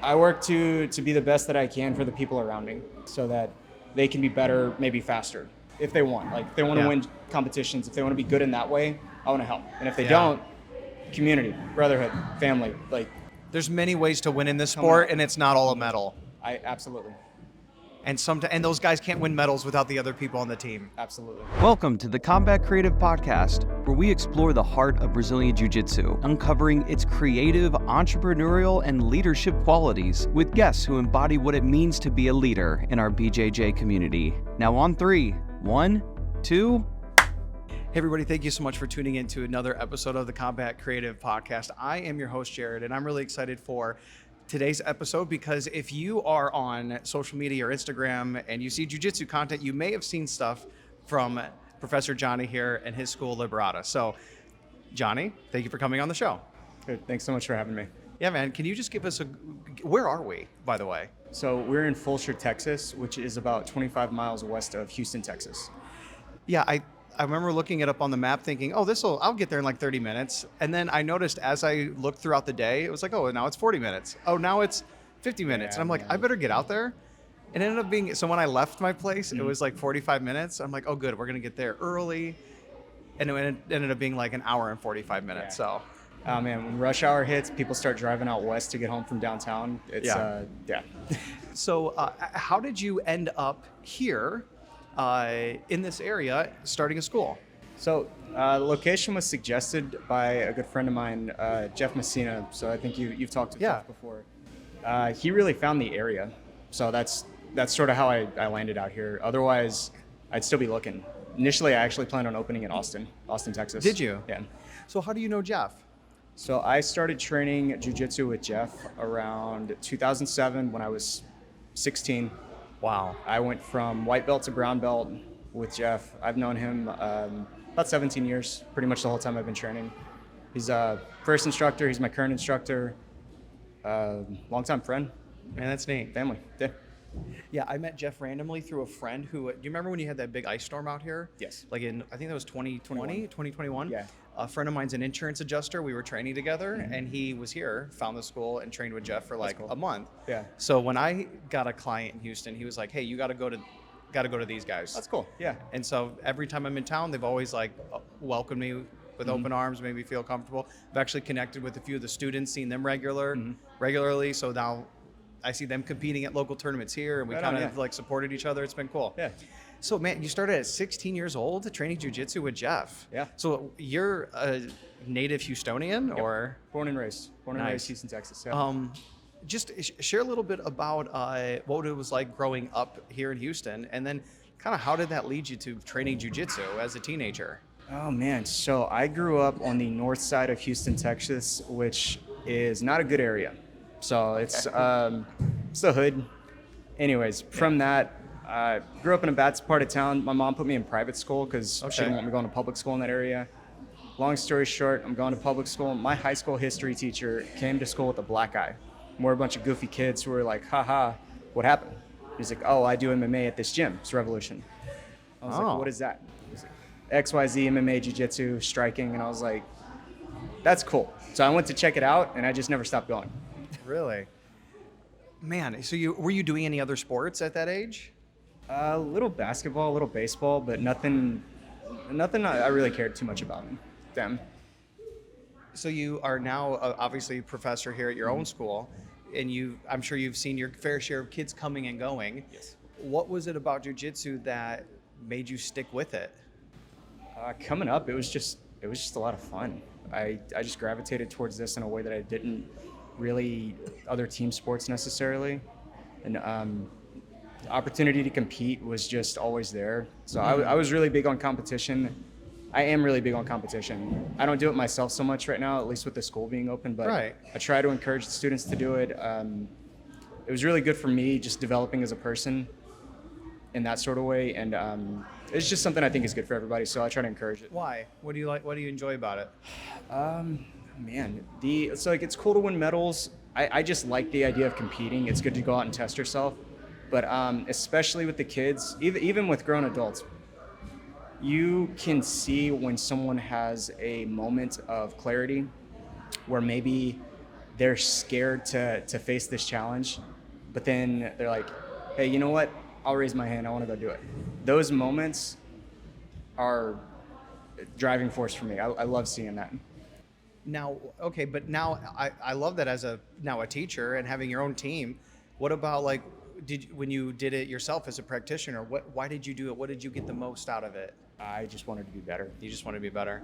I work to be the best that I can for the people around me so that they can be better, maybe faster if they want. Like if they want to win competitions, if they want to be good in that way, I want to help. And if they don't, community, brotherhood, family, like there's many ways to win in this sport, and it's not all a medal. Absolutely. And those guys can't win medals without the other people on the team. Absolutely. Welcome to the Combat Creative Podcast, where we explore the heart of Brazilian Jiu-Jitsu, uncovering its creative, entrepreneurial, and leadership qualities with guests who embody what it means to be a leader in our BJJ community. Now on 3, 1, 2... Hey everybody, thank you so much for tuning in to another episode of the Combat Creative Podcast. I am your host, Jared, and I'm really excited for today's episode because if you are on social media or Instagram and you see jiu-jitsu content, you may have seen stuff from Professor Johnny here and his school, Liberatus. So, Johnny, thank you for coming on the show. Good. Thanks so much for having me. Yeah, man. Can you just give us where are we, by the way? So we're in Fulshear, Texas, which is about 25 miles west of Houston, Texas. Yeah, I remember looking it up on the map thinking, I'll get there in like 30 minutes. And then I noticed as I looked throughout the day, it was like, now it's 40 minutes. Oh, now it's 50 minutes. And I'm like, I better get out there. And it ended up being, so when I left my place, it was like 45 minutes. I'm like, oh, good, we're going to get there early. And it ended up being like an hour and 45 minutes. Yeah. So. Oh man, when rush hour hits, people start driving out west to get home from downtown. It's, So how did you end up here in this area starting a school? So the location was suggested by a good friend of mine, Jeff Messina. So I think you've talked to Jeff before. He really found the area. So that's sort of how I landed out here. Otherwise, I'd still be looking. Initially, I actually planned on opening in Austin, Texas. Did you? Yeah. So how do you know Jeff? So I started training jiu-jitsu with Jeff around 2007 when I was 16. Wow. I went from white belt to brown belt with Jeff. I've known him about 17 years, pretty much the whole time I've been training. He's a first instructor. He's my current instructor. Longtime friend. Man, that's neat. Family. Yeah. Yeah, I met Jeff randomly through a friend who, do you remember when you had that big ice storm out here? Yes. Like I think that was 2021? Yeah. A friend of mine's an insurance adjuster. We were training together and he was here, found the school and trained with Jeff for like a month. Yeah. So when I got a client in Houston, he was like, hey, you got to go to these guys. That's cool. Yeah. And so every time I'm in town, they've always like welcomed me with open arms, made me feel comfortable. I've actually connected with a few of the students, seen them regularly. So now I see them competing at local tournaments here, and we kind of like supported each other. It's been cool. Yeah. So man, you started at 16 years old training jiu-jitsu with Jeff. Yeah. So you're a native Houstonian, or born and raised Houston, Texas. Yeah. Just share a little bit about what it was like growing up here in Houston, and then kind of how did that lead you to training jiu-jitsu as a teenager? Oh man, so I grew up on the north side of Houston, Texas, which is not a good area. So it's the hood. Anyways, from that, I grew up in a bad part of town. My mom put me in private school because she didn't want me going to public school in that area. Long story short, I'm going to public school. My high school history teacher came to school with a black eye. We're a bunch of goofy kids who were like, haha, what happened? He's like, oh, I do MMA at this gym. It's Revolution. I was like, what is that? He's like, XYZ, MMA, Jiu-Jitsu, striking. And I was like, that's cool. So I went to check it out, and I just never stopped going. Really? Man, so were you doing any other sports at that age? A little basketball, a little baseball, but nothing I really cared too much about them. So you are now obviously a professor here at your own school, and I'm sure you've seen your fair share of kids coming and going. Yes. What was it about jiu-jitsu that made you stick with it? Coming up, it was just a lot of fun. I just gravitated towards this in a way that I didn't really other team sports necessarily, and the opportunity to compete was just always there. So I was really big on competition. I am really big on competition. I don't do it myself so much right now, at least with the school being open, but I try to encourage the students to do it. It was really good for me just developing as a person in that sort of way, and it's just something I think is good for everybody, so I try to encourage it. Why? What do you like? What do you enjoy about it? Man, it's cool to win medals. I just like the idea of competing. It's good to go out and test yourself. But especially with the kids, even with grown adults, you can see when someone has a moment of clarity where maybe they're scared to face this challenge, but then they're like, hey, you know what? I'll raise my hand. I want to go do it. Those moments are driving force for me. I love seeing that. Now, okay, but now I love that as a teacher and having your own team. What about like, when you did it yourself as a practitioner, why did you do it? What did you get the most out of it? I just wanted to be better. You just wanted to be better.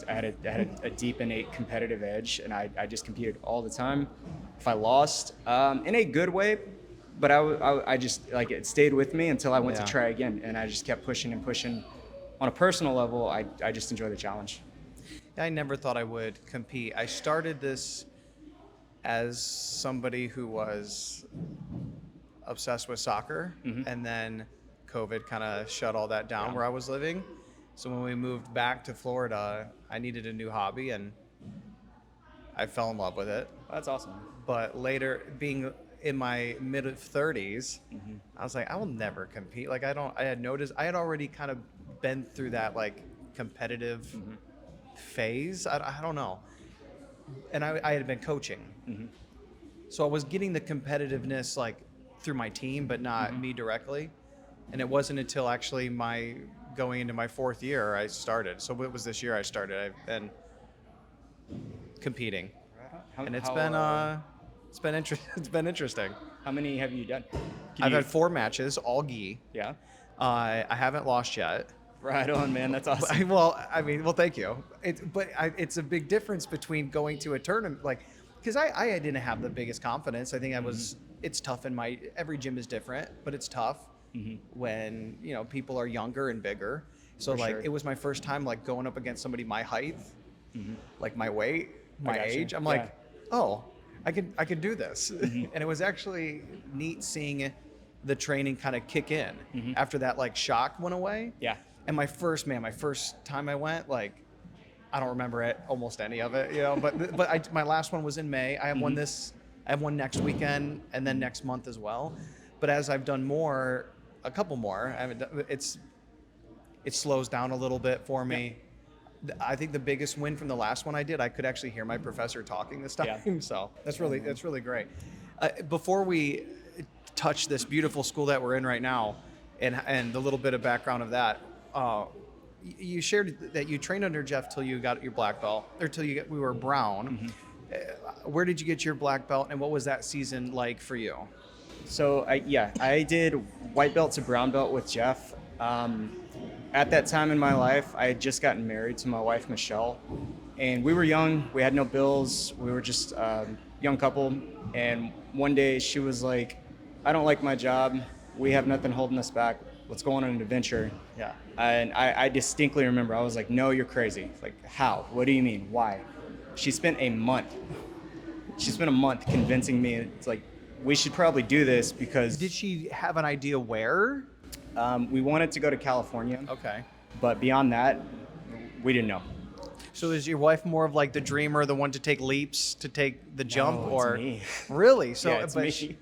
I had a deep innate competitive edge, and I just competed all the time. If I lost, in a good way, but I just, like, it stayed with me until I went to try again, and I just kept pushing and pushing. On a personal level, I just enjoy the challenge. I never thought I would compete. I started this as somebody who was obsessed with soccer, and then COVID kind of shut all that down where I was living. So when we moved back to Florida, I needed a new hobby, and I fell in love with it. That's awesome. But later, being in my mid 30s, I was like, I will never compete. Like, I had noticed, I had already kind of been through that like competitive phase. I don't know. And I had been coaching. So I was getting the competitiveness like through my team, but not me directly. And it wasn't until actually my going into my 4th year I started. So it was this year I started. I've been competing, and it's been interesting. How many have you done? I've had 4 matches, all gi. Yeah. I haven't lost yet. Right on, man. That's awesome. Well, thank you. It's a big difference between going to a tournament, like, because I didn't have the biggest confidence. I think it's tough every gym is different, but it's tough when, people are younger and bigger. So it was my first time like going up against somebody my height, like my weight, my age. I'm like, oh, I could do this. And it was actually neat seeing the training kind of kick in after that like shock went away. Yeah. And my first time I went, like, I don't remember almost any of it, but my last one was in May. I have one I have one next weekend, and then next month as well. But as I've done a couple more, it slows down a little bit for me. I think the biggest win from the last one I did, I could actually hear my professor talking this time. Yeah. So that's really great. Before we touch this beautiful school that we're in right now, and the little bit of background of that, you shared that you trained under Jeff till you got your black belt, or we were brown. Where did you get your black belt, and what was that season like for you? So I did white belt to brown belt with Jeff. At that time in my life, I had just gotten married to my wife, Michelle, and we were young. We had no bills. We were just a young couple. And one day she was like, I don't like my job. We have nothing holding us back. Let's go on an adventure. Yeah. And I distinctly remember, I was like, no, you're crazy. Like, how? What do you mean? Why? She spent a month convincing me, it's like, we should probably do this because... Did she have an idea where? We wanted to go to California. Okay. But beyond that, we didn't know. So is your wife more of like the dreamer, the one to take leaps, to take the jump? No, or it's me. Really? So, yeah, it's me.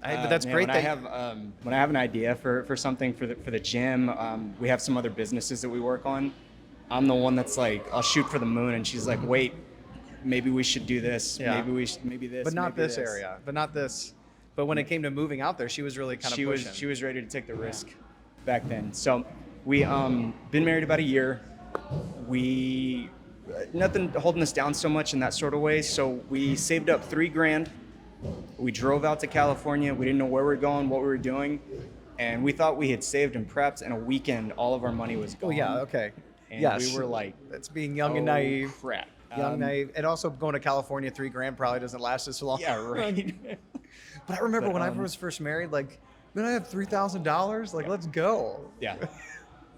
But that's great. When I have an idea for something for the gym, we have some other businesses that we work on. I'm the one that's like, I'll shoot for the moon, and she's like, wait, maybe we should do this. Yeah. Maybe this. But not this area. But not this. But when it came to moving out there, she was really kind of pushing. She was ready to take the risk back then. So we been married about a year. We nothing holding us down so much in that sort of way. So we saved up $3,000. We drove out to California. We didn't know where we were going, what we were doing, and we thought we had saved and prepped. In a weekend, all of our money was gone. Oh yeah, okay. And we were like, that's being young and naive. Crap. Naive. And also going to California, $3,000 probably doesn't last as long. Yeah, right. But I remember when I was first married, like, man, I have $3,000. Like, let's go. Yeah.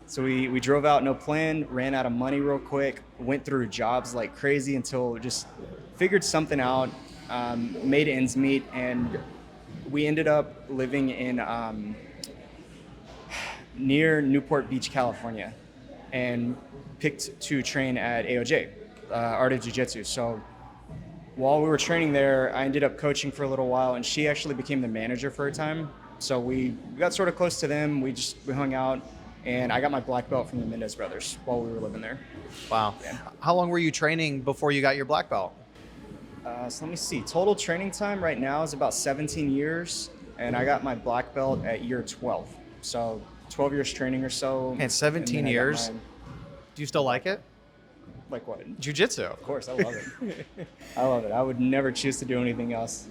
So we drove out, no plan, ran out of money real quick, went through jobs like crazy until just figured something out, made ends meet, and we ended up living in near Newport Beach, California, and picked to train at AOJ, Art of Jiu-Jitsu. So while we were training there, I ended up coaching for a little while, and she actually became the manager for a time. So we got sort of close to them. We hung out, and I got my black belt from the Mendez brothers while we were living there. Wow. Yeah. How long were you training before you got your black belt? So let me see. Total training time right now is about 17 years, and I got my black belt at year 12. So 12 years training or so. And 17 years. Do you still like it? Like what? Jiu-Jitsu. Of course, I love it. I love it. I would never choose to do anything else.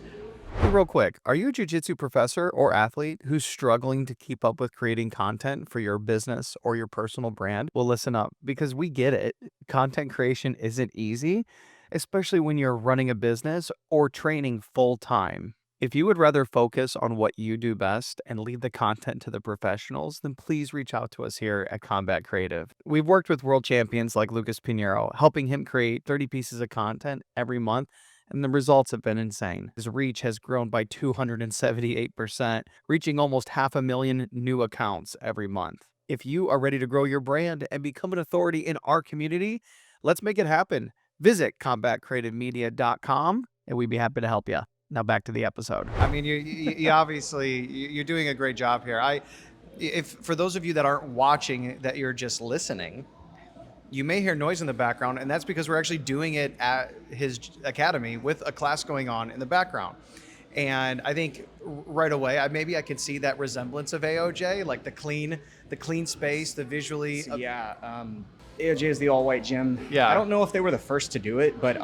Real quick, are you a jiu-jitsu professor or athlete who's struggling to keep up with creating content for your business or your personal brand? Well, listen up, because we get it. Content creation isn't easy, especially when you're running a business or training full time. If you would rather focus on what you do best and leave the content to the professionals, then please reach out to us here at Combat Creative. We've worked with world champions like Lucas Pinheiro, helping him create 30 pieces of content every month, and the results have been insane. His reach has grown by 278%, reaching almost 500,000 new accounts every month. If you are ready to grow your brand and become an authority in our community, let's make it happen. Visit combatcreativemedia.com and we'd be happy to help you. Now back to the episode. I mean, you obviously, you're doing a great job here. If for those of you that aren't watching, that you're just listening, you may hear noise in the background, and that's because we're actually doing it at his academy with a class going on in the background. And I think right away, maybe I could see that resemblance of AOJ, like the clean space, the visually. So, yeah, AOJ is the all-white gym. Yeah. I don't know if they were the first to do it, but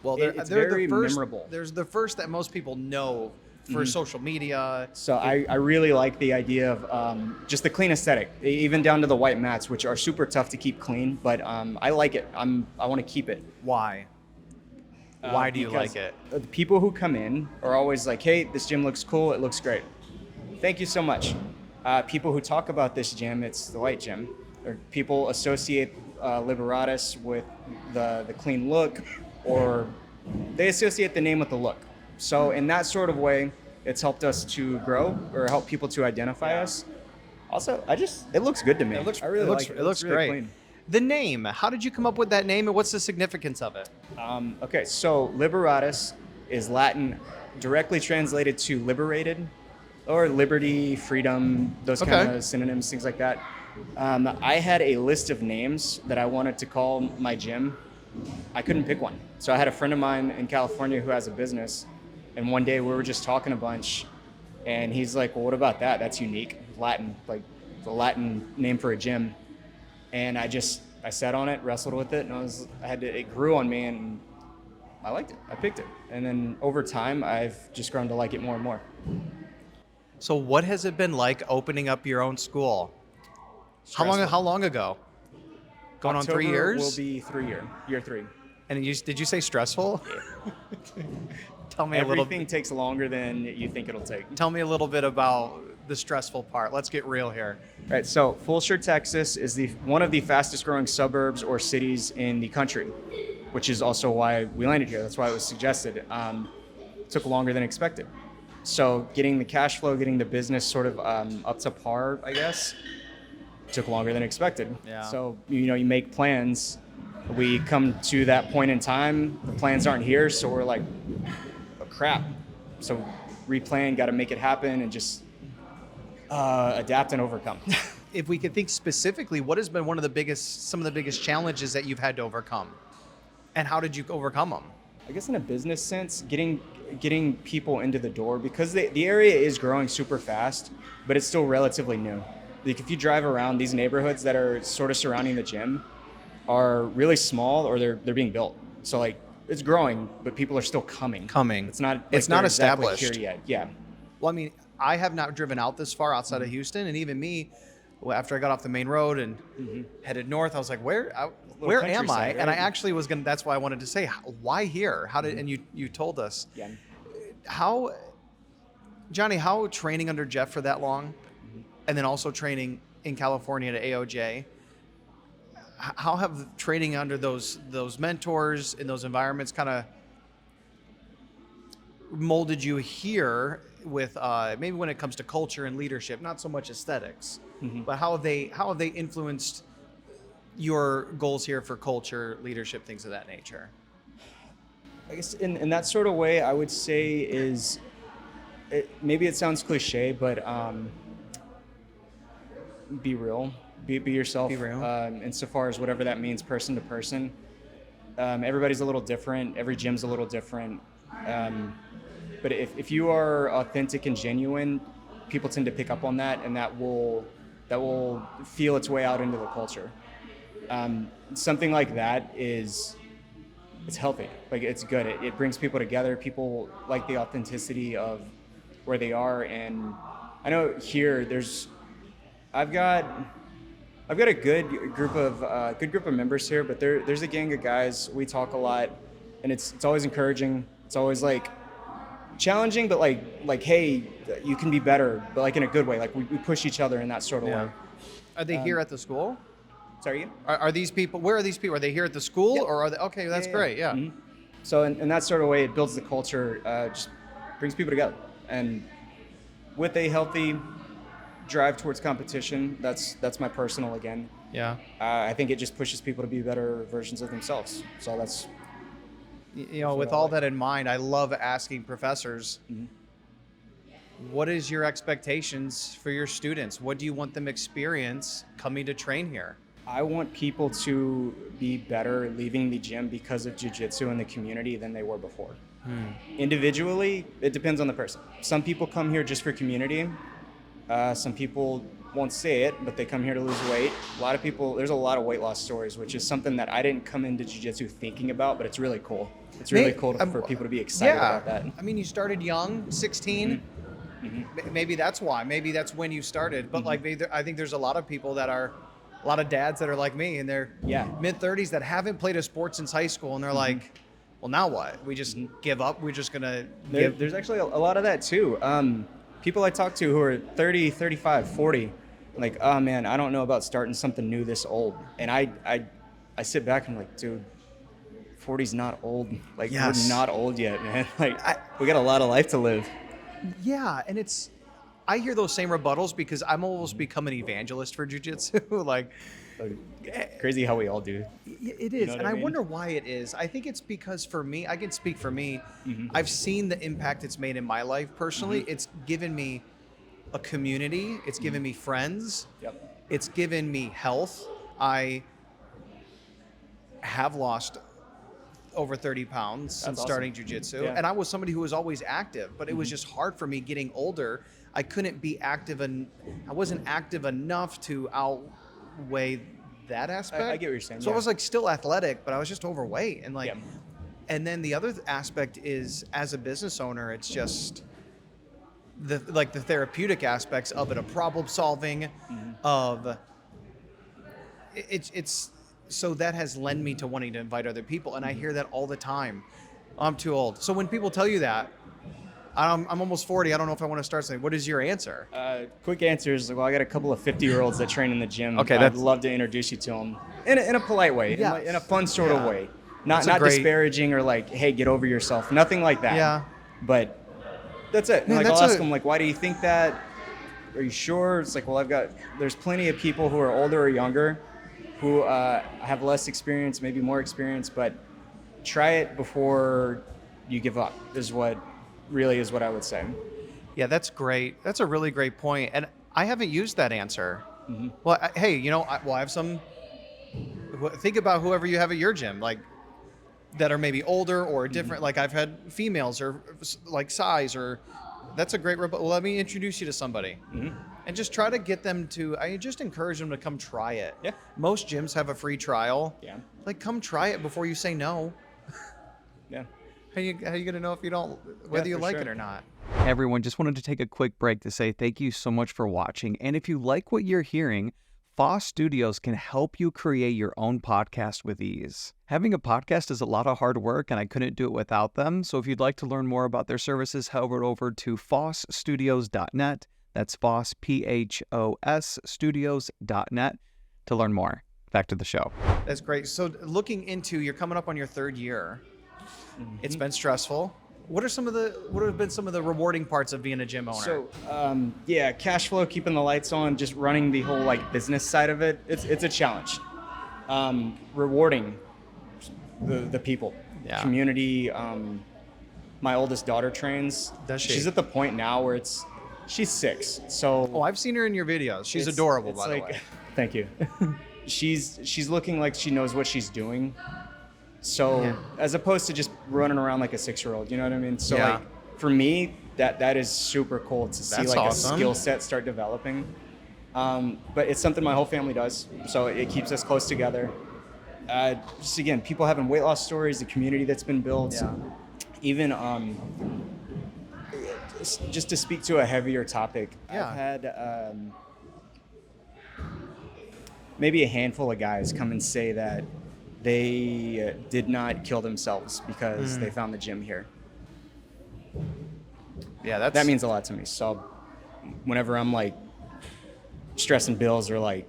well, it's they're very the first, memorable. There's the first that most people know for social media. So I really like the idea of just the clean aesthetic, even down to the white mats, which are super tough to keep clean, but I like it. I want to keep it. Why? Why do you like it? The people who come in are always like, hey, this gym looks cool, it looks great. Thank you so much. People who talk about this gym, it's the white gym, or people associate Liberatus with the clean look, or they associate the name with the look. So in that sort of way, it's helped us to grow or help people to identify us. Also, it looks good to me. It I really looks, like it. it looks really great. clean. The name, how did you come up with that name and what's the significance of it? Okay, so Liberatus is Latin, directly translated to liberated, or liberty, freedom, those kind of synonyms, things like that. I had a list of names that I wanted to call my gym. I couldn't pick one. So I had a friend of mine in California who has a business, and one day we were just talking a bunch, and he's like, well, what about that? That's unique, Latin, like the Latin name for a gym. And I sat on it, wrestled with it, and it grew on me, and I liked it. I picked it. And then over time, I've just grown to like it more and more. So what has it been like opening up your own school? How long ago? Going October on 3 years? Will be year 3. And did you say stressful? Yeah. Tell me Everything takes longer than you think it'll take. Tell me a little bit about the stressful part. Let's get real here. Right, so Fulshear, Texas is one of the fastest growing suburbs or cities in the country, which is also why we landed here. That's why it was suggested. Took longer than expected. So getting the cash flow, getting the business sort of up to par, I guess, took longer than expected. Yeah. So, you make plans. We come to that point in time, the plans aren't here, so we're like, oh, crap. So replan, got to make it happen, and just adapt and overcome. If we could think specifically, what has been some of the biggest challenges that you've had to overcome? And how did you overcome them? I guess in a business sense, getting people into the door, because the area is growing super fast, but it's still relatively new. Like if you drive around, these neighborhoods that are sort of surrounding the gym are really small, or they're being built. So like it's growing, but people are still coming. It's not they're exactly established here yet. Yeah. Well, I mean, I have not driven out this far outside of Houston, and even me, after I got off the main road and headed north, I was like, where am I? countryside, And I right? actually was gonna. That's why I wanted to say, why here? How did? And you told us. Yeah. How, Johnny? How training under Jeff for that long, and then also training in California at AOJ. How have training under those mentors in those environments kind of molded you here with maybe when it comes to culture and leadership, not so much aesthetics, but how have they influenced your goals here for culture, leadership, things of that nature? I guess in that sort of way, I would say maybe it sounds cliche, but be real, be yourself. Be real. Insofar as whatever that means, person to person. Everybody's a little different. Every gym's a little different. But if you are authentic and genuine, people tend to pick up on that, and that will feel its way out into the culture. Something like that it's healthy. Like, it's good. It brings people together. People like the authenticity of where they are. And I know here I've got a good group of members here, but there's a gang of guys. We talk a lot, and it's always encouraging. It's always like challenging, but like, hey, you can be better, but like in a good way. Like we push each other in that sort of way. Are they here at the school? Sorry? Are these people, where are these people? Are they here at the school? Yep. Or are they, okay, that's great, yeah. Mm-hmm. So in that sort of way, it builds the culture, just brings people together. And with a healthy drive towards competition, that's my personal again. Yeah. I think it just pushes people to be better versions of themselves. So that's... You know, with all that in mind, I love asking professors, what is your expectations for your students? What do you want them experience coming to train here? I want people to be better leaving the gym because of jiu-jitsu and the community than they were before. Individually, it depends on the person. Some people come here just for community. Some people won't say it, but they come here to lose weight. A lot of people, there's a lot of weight loss stories, which is something that I didn't come into jiu-jitsu thinking about, but it's really cool. It's really cool for people to be excited about that. I mean, you started young, 16. Maybe that's why. Maybe that's when you started. But like, I think there's a lot of people that are, a lot of dads that are like me in their mid-30s that haven't played a sport since high school, and they're like, well, now what? We just give up? We're just going to give? There's actually a lot of that too. People I talk to who are 30, 35, 40, like, oh man, I don't know about starting something new this old. And I sit back and I'm like, dude, 40's not old. Like, we're not old yet, man. Like, we got a lot of life to live. Yeah, and I hear those same rebuttals because I'm almost become an evangelist for jiu-jitsu. Like, crazy how we all do. It is, and I wonder why it is. I think it's because for me, I can speak for me, I've seen the impact it's made in my life personally. It's given me a community. It's given me friends. Yep. It's given me health. I have lost over 30 pounds since starting jiu-jitsu. Yeah. And I was somebody who was always active, but it was just hard for me getting older. I couldn't be active, and I wasn't active enough to outweigh that aspect. I get what you're saying. So I was like still athletic, but I was just overweight. And like, and then the other aspect is, as a business owner, it's just the therapeutic aspects of it, of problem solving, of it's so that has led me to wanting to invite other people. And I hear that all the time. I'm too old. So when people tell you that, I'm almost 40. I don't know if I want to start something. What is your answer? Quick answer is, well, I got a couple of 50-year-olds that train in the gym. Okay, I'd love to introduce you to them in a polite way, in a fun sort of way. Not disparaging or like, hey, get over yourself. Nothing like that. Yeah. But that's it. Man, Like, I'll ask them, like, why do you think that? Are you sure? It's like, well, there's plenty of people who are older or younger who have less experience, maybe more experience, but try it before you give up is what I would say. Yeah, that's great. That's a really great point. And I haven't used that answer. Well, hey, you know, I have some, think about whoever you have at your gym, like that are maybe older or different. Like I've had females or like size, or that's a great, well, let me introduce you to somebody. And just try to get them to, I just encourage them to come try it. Yeah. Most gyms have a free trial. Yeah. Like, come try it before you say no. Yeah. How you going to know if you don't, whether you like it or not? Everyone, just wanted to take a quick break to say thank you so much for watching. And if you like what you're hearing, Foss Studios can help you create your own podcast with ease. Having a podcast is a lot of hard work, and I couldn't do it without them. So if you'd like to learn more about their services, head over to fossstudios.net. That's Foss, P-H-O-S, studios.net to learn more. Back to the show. That's great. So looking into, you're coming up on your third year. It's been stressful. What have been some of the rewarding parts of being a gym owner? So, cash flow, keeping the lights on, just running the whole like business side of it. It's a challenge. Rewarding the people, community. My oldest daughter trains. Does she? She's at the point now where she's 6. So I've seen her in your videos. She's adorable, by the way. Thank you. She's looking like she knows what she's doing. So Yeah. as opposed to just running around like a 6-year-old, you know what I mean? So Yeah. like for me, that is super cool to see That's like awesome. a skill set start developing. But it's something my whole family does, so it keeps us close together. Just again, people having weight loss stories, the community that's been built, Yeah. even just to speak to a heavier topic. Yeah. I've had maybe a handful of guys come and say that they did not kill themselves because they found the gym here. Yeah, That means a lot to me. So whenever I'm like stressing bills, or like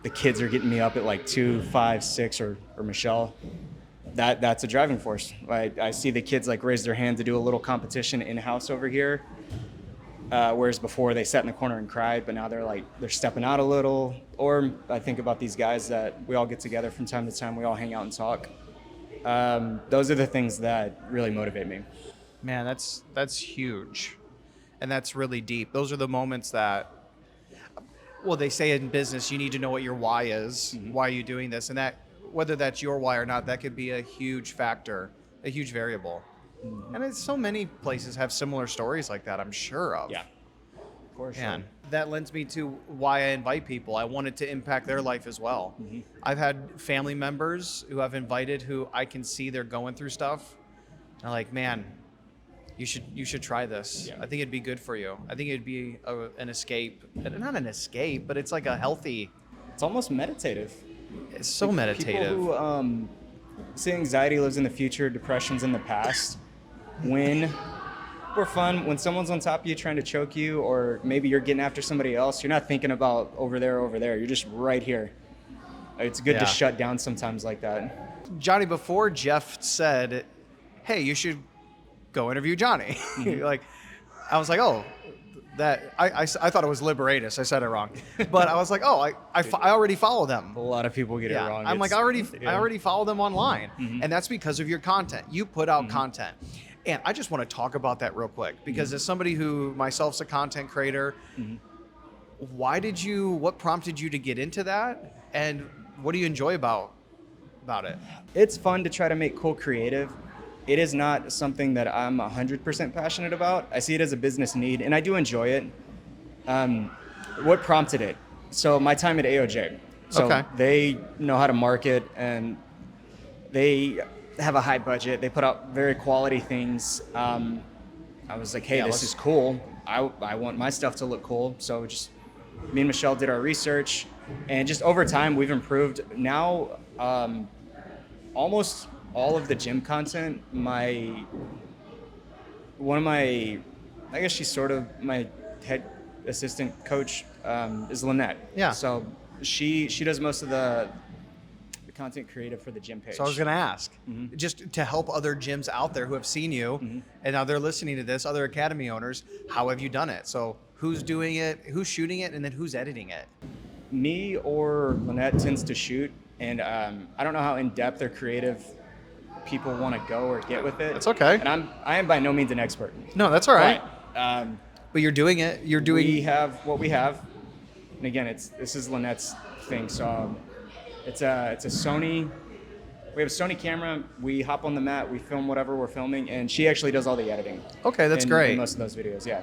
the kids are getting me up at like 2, 5, 6, or Michelle, that's a driving force. I see the kids like raise their hand to do a little competition in-house over here, whereas before they sat in the corner and cried, but now they're stepping out a little. Or I think about these guys that we all get together from time to time, we all hang out and talk. Those are the things that really motivate me. Man, that's huge, and that's really deep. Those are the moments that, well, they say in business you need to know what your why is. Why are you doing this? And that, whether that's your why or not, that could be a huge factor, a huge variable. And it's so many places have similar stories like that, I'm sure of. Yeah, for sure. Man, that lends me to why I invite people. I want it to impact their life as well. I've had family members who I've invited who I can see they're going through stuff. I'm like, man, you should try this. Yeah. I think it'd be good for you. I think it'd be an escape. Not an escape, but it's like a healthy. It's almost meditative. It's so meditative. People who say anxiety lives in the future, depression's in the past. When when someone's on top of you trying to choke you, or maybe you're getting after somebody else, you're not thinking about over there. You're just right here. It's good Yeah. to shut down sometimes like that. Johnny, before Jeff said, "Hey, you should go interview Johnny," like, I was like, "Oh, that I thought it was Liberatus. I said it wrong, but I was like, oh, I already follow them." A lot of people get it Yeah, wrong. I'm like, I already follow them online, and that's because of your content. You put out content, and I just want to talk about that real quick because as somebody who myself's a content creator, what prompted you to get into that, and what do you enjoy about it? It's fun to try to make cool creative. It is not something that I'm 100% passionate about. I see it as a business need, and I do enjoy it. What prompted it? So my time at AOJ. So Okay. they know how to market, and they have a high budget. They put out very quality things. I was like, hey, Yeah, this is cool. I want my stuff to look cool. So just me and Michelle did our research, and just over time we've improved. Now almost all of the gym content, I guess she's sort of my head assistant coach, is Lynette. Yeah. So she does most of the content creative for the gym page. So I was going to ask, just to help other gyms out there who have seen you, and now they're listening to this, other academy owners, how have you done it? So who's doing it, who's shooting it, and then who's editing it? Me or Lynette tends to shoot, and I don't know how in-depth or creative people want to go or get with it. That's okay. And I am by no means an expert. No, that's all right. But, But you're doing it. we have what we have, and again, this is Lynette's thing. So it's a Sony. We have a Sony camera. We hop on the mat. We film whatever we're filming, and she actually does all the editing. Okay, that's in great. most of those videos, yeah.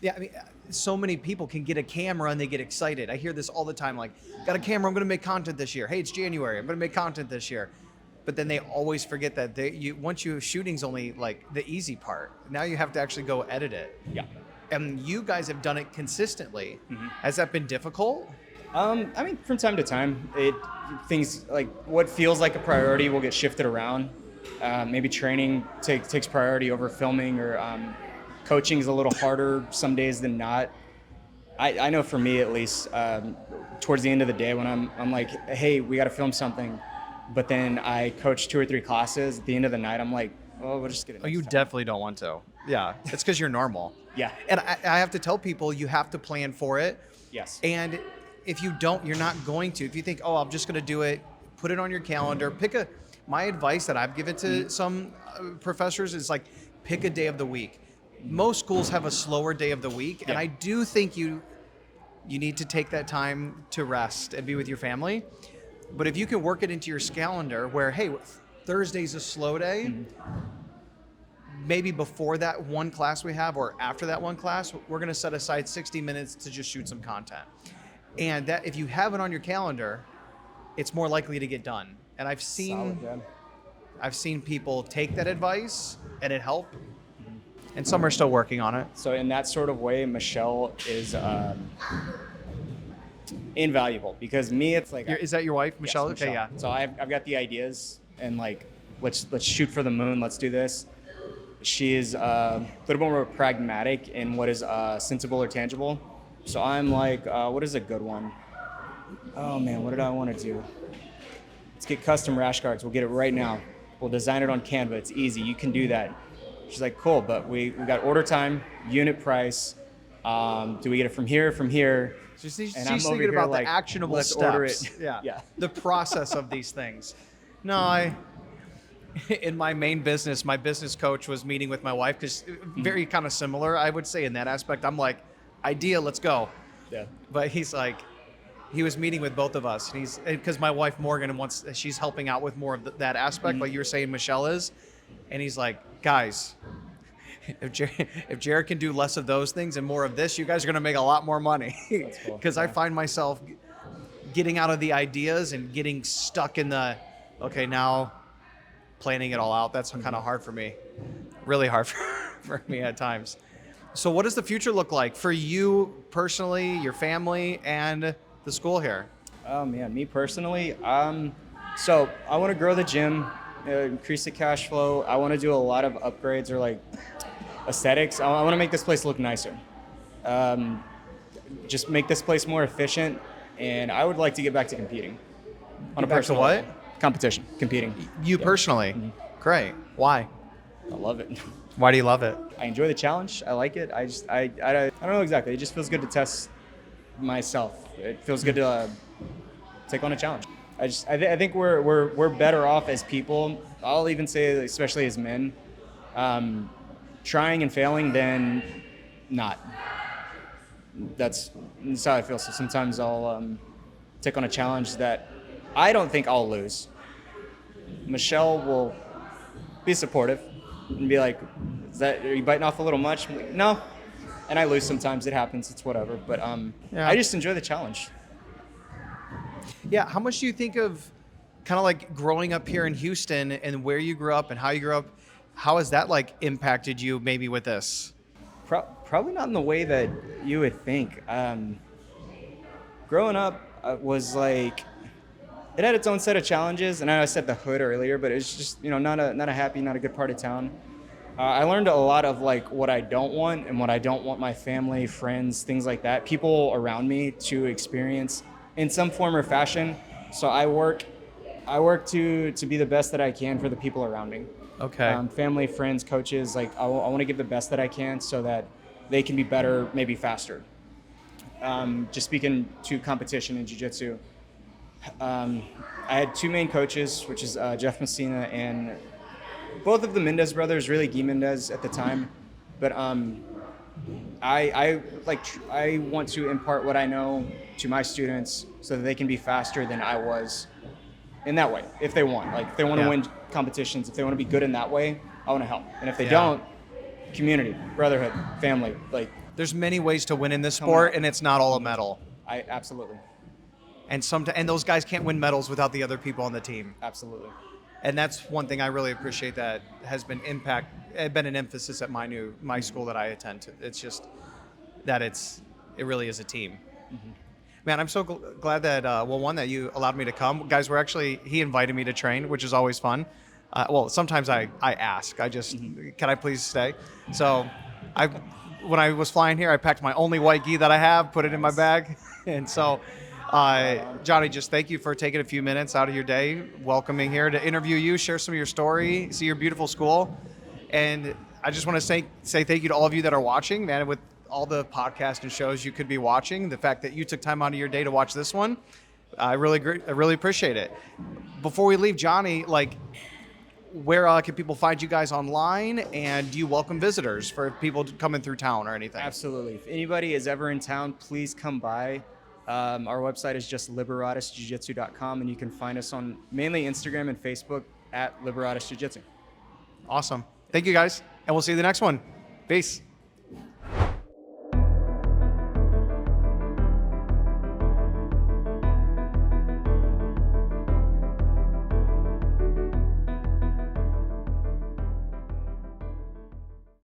Yeah, I mean, so many people can get a camera and they get excited. I hear this all the time, like, got a camera, I'm going to make content this year. Hey, it's January, I'm going to make content this year. But then they always forget that once shooting's only like the easy part. Now you have to actually go edit it. Yeah. And you guys have done it consistently. Has that been difficult? I mean, from time to time, things like what feels like a priority will get shifted around. Maybe training takes priority over filming, or coaching is a little harder some days than not. I know for me at least, towards the end of the day when I'm like, hey, we got to film something, but then I coach 2 or 3 classes. At the end of the night, I'm like, oh, we'll just get it. Oh, you definitely don't want to. Yeah, it's because you're normal. Yeah. And I have to tell people you have to plan for it. Yes. And if you don't, you're not going to. If you think, oh, I'm just going to do it, put it on your calendar. My advice that I've given to some professors is like, pick a day of the week. Most schools have a slower day of the week, and Yeah. I do think you need to take that time to rest and be with your family. But if you can work it into your calendar where, hey, Thursday's a slow day, maybe before that one class we have or after that one class, we're going to set aside 60 minutes to just shoot some content. And that if you have it on your calendar, it's more likely to get done. And I've seen people take that advice and it helped. And some are still working on it. So in that sort of way, Michelle is invaluable, because me, it's like, Is that your wife, Michelle? Yes, Okay, yeah. So I've got the ideas and like, let's shoot for the moon. Let's do this. She is a little more pragmatic in what is sensible or tangible. So I'm like, what is a good one? Oh man, what did I want to do? Let's get custom rash guards. We'll get it right now. We'll design it on Canva. It's easy. You can do that. She's like, cool, but we got order time, unit price. Do we get it from here, from here? She's And I'm over thinking here about like, the actionable let's steps. order it. Yeah. The process of these things. No, in my main business, my business coach was meeting with my wife, because very kind of similar, I would say, in that aspect. I'm like, idea, let's go. Yeah. But he's like, he was meeting with both of us. And because my wife Morgan she's helping out with more of that aspect, like you were saying, Michelle is. And he's like, guys, if Jared can do less of those things and more of this, you guys are going to make a lot more money. Because Cool. I find myself getting out of the ideas and getting stuck in the, okay, now planning it all out. That's kind of hard for me. Really hard for me at times. So what does the future look like for you personally, your family, and the school here? Oh man, me personally, so I want to grow the gym, increase the cash flow. I want to do a lot of upgrades or like aesthetics. I want to make this place look nicer. Just make this place more efficient, and I would like to get back to competing. On a Get back to personal what? level. Competition, competing. You personally? Great. Why? I love it. Why do you love it? I enjoy the challenge. I like it. I don't know exactly. It just feels good to test myself. It feels good to take on a challenge. I think we're better off as people. I'll even say, especially as men, trying and failing than not. That's how I feel. So sometimes I'll take on a challenge that I don't think I'll lose. Michelle will be supportive and be like, are you biting off a little much? I'm like, no. And I lose sometimes. It happens. It's whatever. But Yeah. I just enjoy the challenge. Yeah. How much do you think of kind of like growing up here in Houston and where you grew up and how you grew up? How has that like impacted you maybe with this? Probably not in the way that you would think. Growing up was like, it had its own set of challenges, and I know I said the hood earlier, but it's just, not a happy, not a good part of town. I learned a lot of like what I don't want and what I don't want my family, friends, things like that, people around me to experience in some form or fashion. So I work to be the best that I can for the people around me. Okay. Family, friends, coaches, like I want to give the best that I can so that they can be better, maybe faster. Just speaking to competition in jiu-jitsu, I had two main coaches, which is Jeff Messina and both of the Mendez brothers, really Guy Mendez at the time. But I want to impart what I know to my students so that they can be faster than I was in that way, if they want. Like if they want to win competitions, if they want to be good in that way, I want to help. And if they don't, community, brotherhood, family, like. There's many ways to win in this sport, and it's not all a medal. Absolutely. And those guys can't win medals without the other people on the team. Absolutely. And that's one thing I really appreciate that has been an emphasis at my school that I attend to. It's just that it really is a team. Mm-hmm. Man, I'm so glad that that you allowed me to come. Guys, he invited me to train, which is always fun. Sometimes I ask. I just can I please stay? So when I was flying here, I packed my only white gi that I have, put it in my bag, and so. Johnny, just thank you for taking a few minutes out of your day, welcoming here to interview you, share some of your story, see your beautiful school. And I just want to say thank you to all of you that are watching, man, with all the podcasts and shows you could be watching, the fact that you took time out of your day to watch this one, I really appreciate it. Before we leave, Johnny, where can people find you guys online, and do you welcome visitors for people coming through town or anything? Absolutely. If anybody is ever in town, please come by. Our website is just liberatusjiujitsu.com, and you can find us on mainly Instagram and Facebook at Liberatus Jiu-Jitsu. Awesome. Thank you, guys. And we'll see you in the next one. Peace.